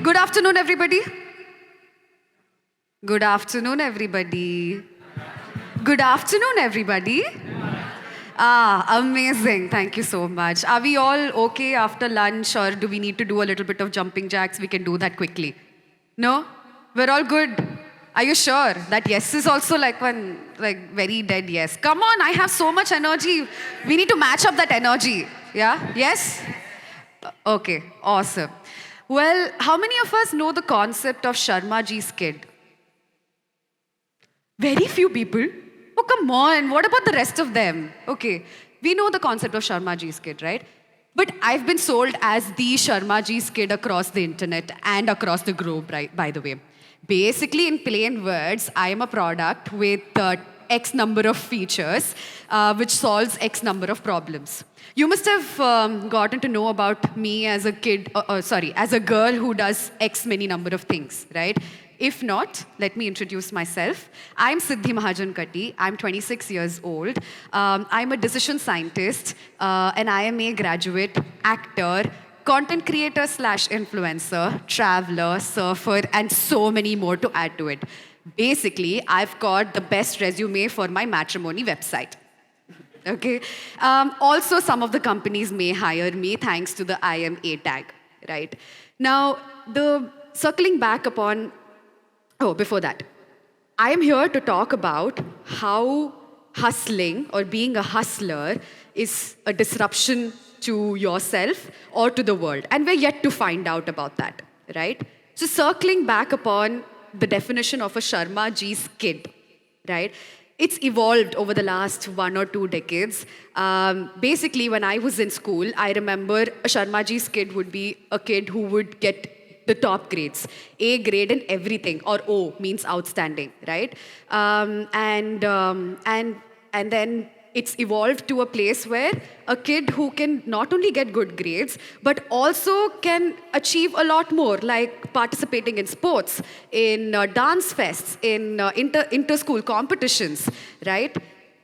Good afternoon, everybody. Good afternoon, everybody. Good afternoon, everybody. Amazing. Thank you so much. Are we all okay after lunch, or do we need to do a little bit of jumping jacks? We can do that quickly. No? We're all good. Are you sure? That yes is also like one, like very dead yes. Come on, I have so much energy. We need to match up that energy. Yeah? Yes? Okay, awesome. Well, how many of us know the concept of Sharma Ji's kid? Very few people. Oh, come on. What about the rest of them? Okay, we know the concept of Sharma Ji's kid, right? But I've been sold as the Sharma Ji's kid across the internet and across the globe, right? By the way. Basically, in plain words, I am a product with X number of features, which solves X number of problems. You must have gotten to know about me as a kid, as a girl who does X many number of things, right? If not, let me introduce myself. I'm Siddhi Mahajan Katti. I'm 26 years old. I'm a decision scientist, an IMA graduate, actor, content creator slash influencer, traveler, surfer, and so many more to add to it. Basically, I've got the best resume for my matrimony website. Okay. Also, some of the companies may hire me thanks to the IMA tag, right? Now, circling back upon, before that, I am here to talk about how hustling or being a hustler is a disruption to yourself or to the world. And we're yet to find out about that, right? So circling back upon the definition of a Sharma Ji's kid, right? It's evolved over the last 1 or 2 decades. Basically, when I was in school, I remember a Sharma Ji's kid would be a kid who would get the top grades, A grade in everything, or O means outstanding, right? And then it's evolved to a place where a kid who can not only get good grades, but also can achieve a lot more, like participating in sports, in dance fests, in inter-school competitions, right?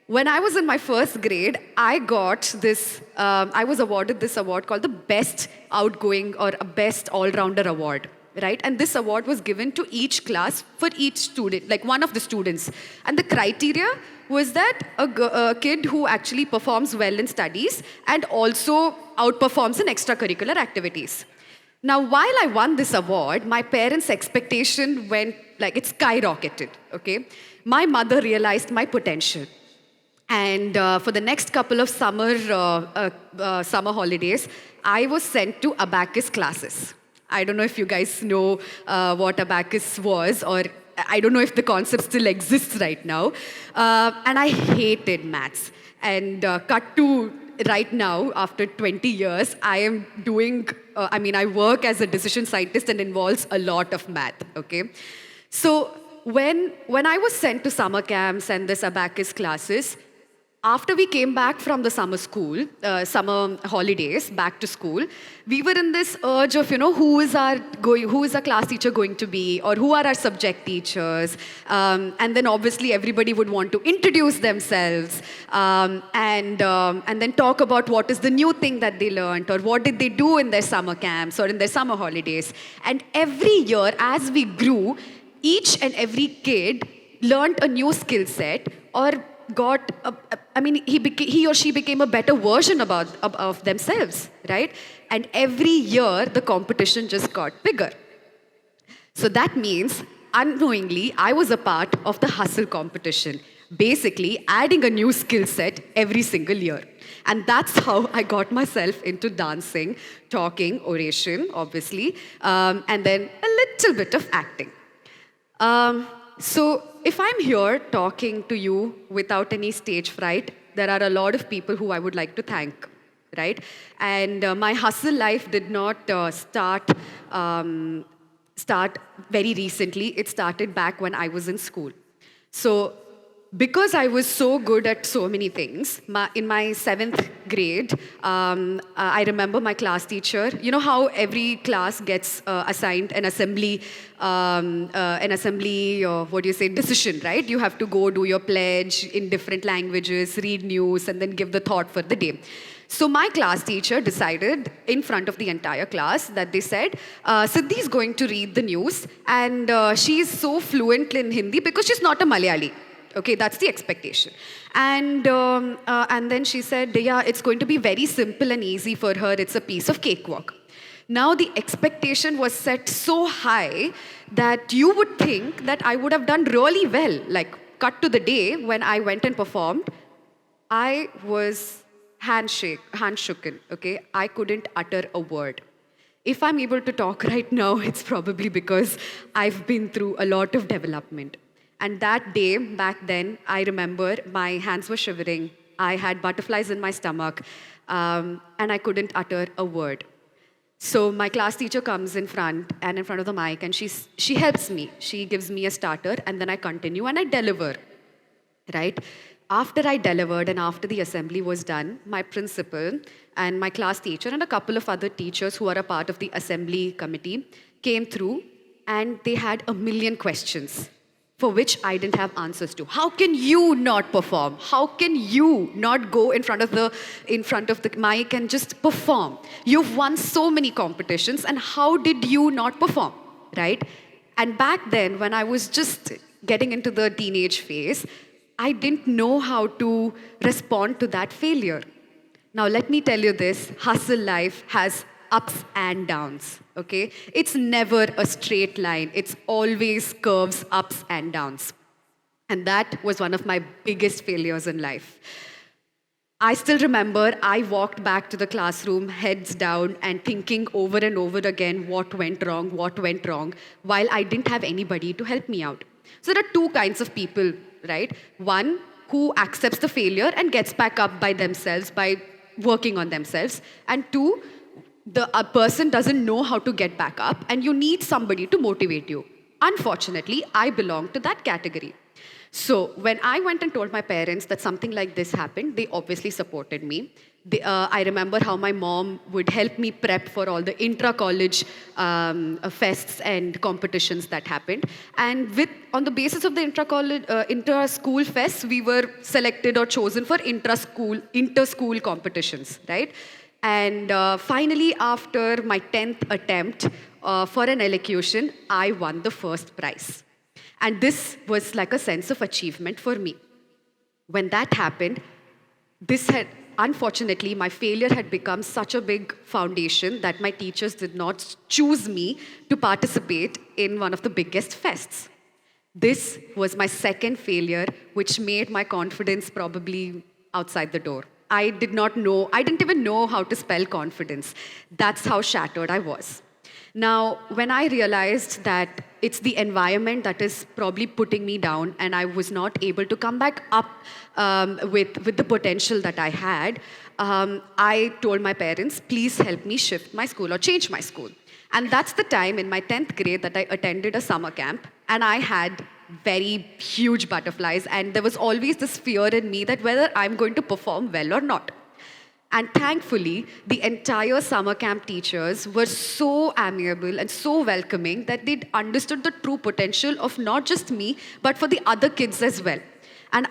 When I was in my first grade, I was awarded this award called the Best Outgoing or a Best All-Rounder Award, right? And this award was given to each class for each student, like one of the students. And the criteria was that a kid who actually performs well in studies and also outperforms in extracurricular activities. Now, while I won this award, my parents' expectation it skyrocketed, okay? My mother realized my potential. And for the next couple of summer holidays, I was sent to abacus classes. I don't know if you guys know what abacus was, or I don't know if the concept still exists right now. And I hated maths. And cut to right now, after 20 years, I am doing, I work as a decision scientist and involves a lot of math, okay? So when I was sent to summer camps and this abacus classes, after we came back from the summer holidays, back to school, we were in this urge of, who is our class teacher going to be, or who are our subject teachers? And then obviously everybody would want to introduce themselves and then talk about what is the new thing that they learned, or what did they do in their summer camps or in their summer holidays. And every year, as we grew, each and every kid learned a new skill set, or he or she became a better version of themselves, right? And every year, the competition just got bigger. So that means, unknowingly, I was a part of the hustle competition, basically adding a new skill set every single year. And that's how I got myself into dancing, talking, oration, obviously, and then a little bit of acting. So if I'm here talking to you without any stage fright, there are a lot of people who I would like to thank, right? And my hustle life did not start very recently. It started back when I was in school. So because I was so good at so many things, in my 7th grade, I remember my class teacher. You know how every class gets assigned an assembly, decision, right? You have to go do your pledge in different languages, read news, and then give the thought for the day. So my class teacher decided in front of the entire class that they said, Siddhi is going to read the news, and she's so fluent in Hindi because she's not a Malayali. Okay, that's the expectation. And then she said, yeah, it's going to be very simple and easy for her. It's a piece of cakewalk. Now the expectation was set so high that you would think that I would have done really well. Like, cut to the day when I went and performed, I was handshooken, okay? I couldn't utter a word. If I'm able to talk right now, it's probably because I've been through a lot of development. And that day, back then, I remember my hands were shivering. I had butterflies in my stomach, and I couldn't utter a word. So my class teacher comes in front of the mic, and she helps me. She gives me a starter, and then I continue and I deliver, right? After I delivered and after the assembly was done, my principal and my class teacher and a couple of other teachers who are a part of the assembly committee came through, and they had a million questions for which I didn't have answers to. How can you not perform? How can you not go in front of the mic and just perform? You've won so many competitions, and how did you not perform, right? And back then, when I was just getting into the teenage phase, I didn't know how to respond to that failure. Now, let me tell you this, hustle life has ups and downs, okay? It's never a straight line. It's always curves, ups and downs. And that was one of my biggest failures in life. I still remember I walked back to the classroom, heads down, and thinking over and over again what went wrong, while I didn't have anybody to help me out. So there are two kinds of people, right? One who accepts the failure and gets back up by themselves, by working on themselves. And two, a person doesn't know how to get back up, and you need somebody to motivate you. Unfortunately, I belong to that category. So when I went and told my parents that something like this happened, they obviously supported me. I remember how my mom would help me prep for all the intra-college fests and competitions that happened. And on the basis of the inter-school fests, we were selected or chosen for inter-school competitions, right? And finally, after my 10th attempt for an elocution, I won the first prize. And this was like a sense of achievement for me. When that happened, unfortunately, my failure had become such a big foundation that my teachers did not choose me to participate in one of the biggest fests. This was my second failure, which made my confidence probably outside the door. I didn't even know how to spell confidence. That's how shattered I was. Now, when I realized that it's the environment that is probably putting me down and I was not able to come back up with the potential that I had, I told my parents, please help me shift my school or change my school. And that's the time in my 10th grade that I attended a summer camp, and I had very huge butterflies, and there was always this fear in me that whether I'm going to perform well or not. And thankfully, the entire summer camp teachers were so amiable and so welcoming that they'd understood the true potential of not just me, but for the other kids as well. And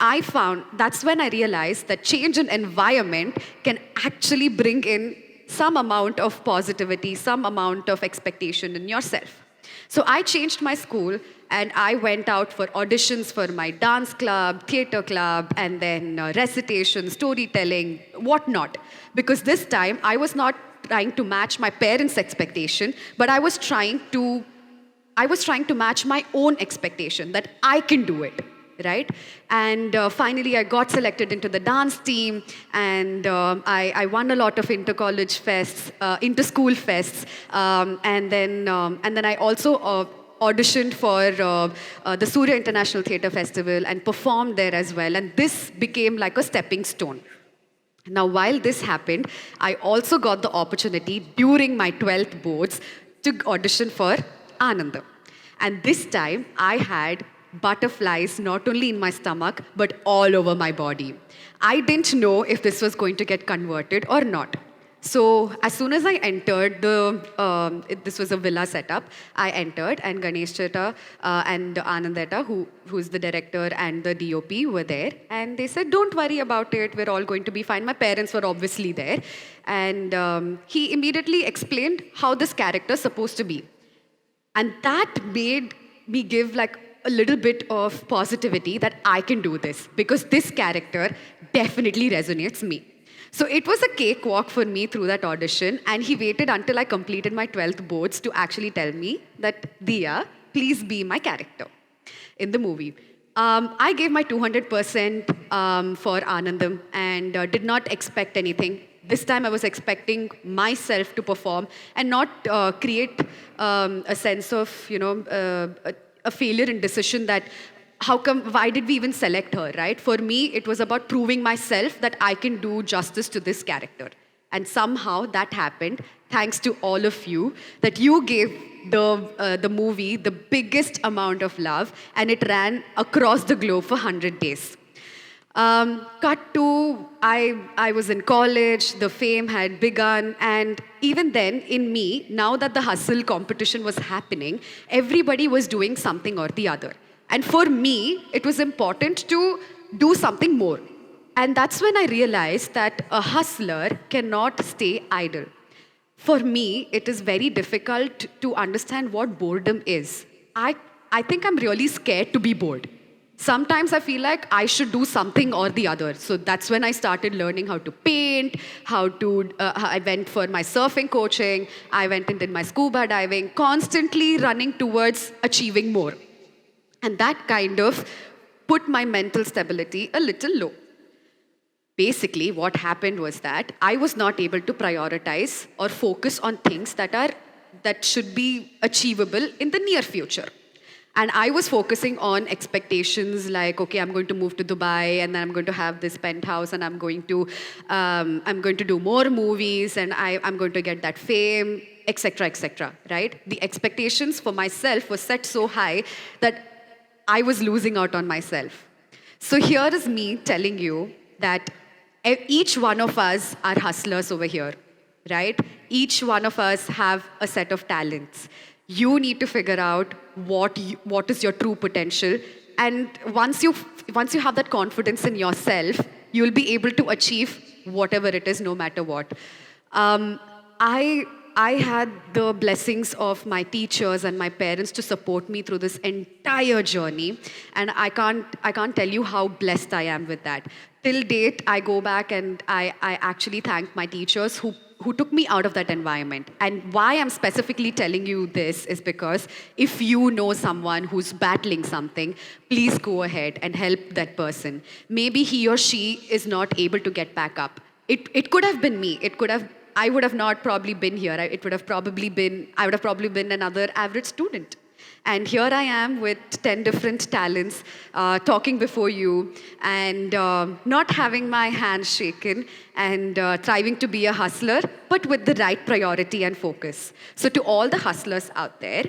that's when I realized that change in environment can actually bring in some amount of positivity, some amount of expectation in yourself. So I changed my school, and I went out for auditions for my dance club, theater club, and then recitation, storytelling, whatnot. Because this time, I was not trying to match my parents' expectation, but I was trying to match my own expectation that I can do it, right? And finally, I got selected into the dance team, and I won a lot of inter-college fests, inter-school fests, and then I also auditioned for the Surya International Theatre Festival and performed there as well. And this became like a stepping stone. Now, while this happened, I also got the opportunity during my 12th boards to audition for Anandam. And this time, I had butterflies not only in my stomach, but all over my body. I didn't know if this was going to get converted or not. So as soon as I entered this was a villa setup. I entered, and Ganesh Chetta and Anandetta, who's the director and the DOP, were there, and they said, "Don't worry about it. We're all going to be fine." My parents were obviously there, and he immediately explained how this character is supposed to be, and that made me give like a little bit of positivity that I can do this because this character definitely resonates me. So it was a cakewalk for me through that audition, and he waited until I completed my 12th boards to actually tell me that, Diya, please be my character in the movie. I gave my 200% for Anandam and did not expect anything. This time I was expecting myself to perform and not create a sense of, a failure in decision that why did we even select her, right? For me, it was about proving myself that I can do justice to this character. And somehow that happened, thanks to all of you, that you gave the movie the biggest amount of love, and it ran across the globe for 100 days. Cut to, I was in college, the fame had begun, and even then, in me, now that the hustle competition was happening, everybody was doing something or the other. And for me, it was important to do something more. And that's when I realized that a hustler cannot stay idle. For me, it is very difficult to understand what boredom is. I think I'm really scared to be bored. Sometimes I feel like I should do something or the other. So that's when I started learning how to paint, I went for my surfing coaching, I went and did my scuba diving, constantly running towards achieving more. And that kind of put my mental stability a little low. Basically, what happened was that I was not able to prioritize or focus on things that should be achievable in the near future. And I was focusing on expectations like, okay, I'm going to move to Dubai, and then I'm going to have this penthouse, and I'm going to do more movies, and I'm going to get that fame, etc., right? The expectations for myself were set so high that I was losing out on myself. So here is me telling you that each one of us are hustlers over here, right? Each one of us have a set of talents. You need to figure out what is your true potential. And once you have that confidence in yourself, you'll be able to achieve whatever it is, no matter what. I had the blessings of my teachers and my parents to support me through this entire journey, and I can't tell you how blessed I am with that. Till date, I go back and I actually thank my teachers who took me out of that environment. And why I'm specifically telling you this is because if you know someone who's battling something, please go ahead and help that person. Maybe he or she is not able to get back up. It could have been me. I would have not probably been here. I would have probably been another average student. And here I am with 10 different talents, talking before you, and not having my hands shaken, and striving to be a hustler, but with the right priority and focus. So to all the hustlers out there,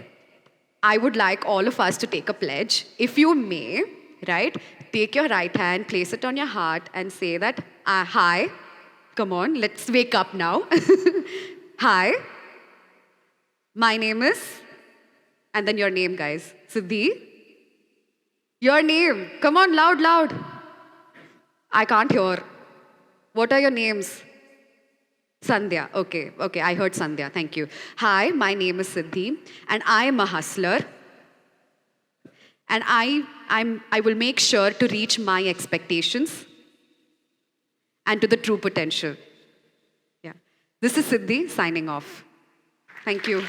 I would like all of us to take a pledge. If you may, right, take your right hand, place it on your heart, and say that, hi. Come on, let's wake up now. Hi, my name is, and then your name, guys. Siddhi. Your name. Come on, loud. I can't hear. What are your names? Sandhya. Okay, I heard Sandhya. Thank you. Hi, my name is Siddhi, and I am a hustler. And I will make sure to reach my expectations and to the true potential. Yeah. This is Siddhi signing off. Thank you.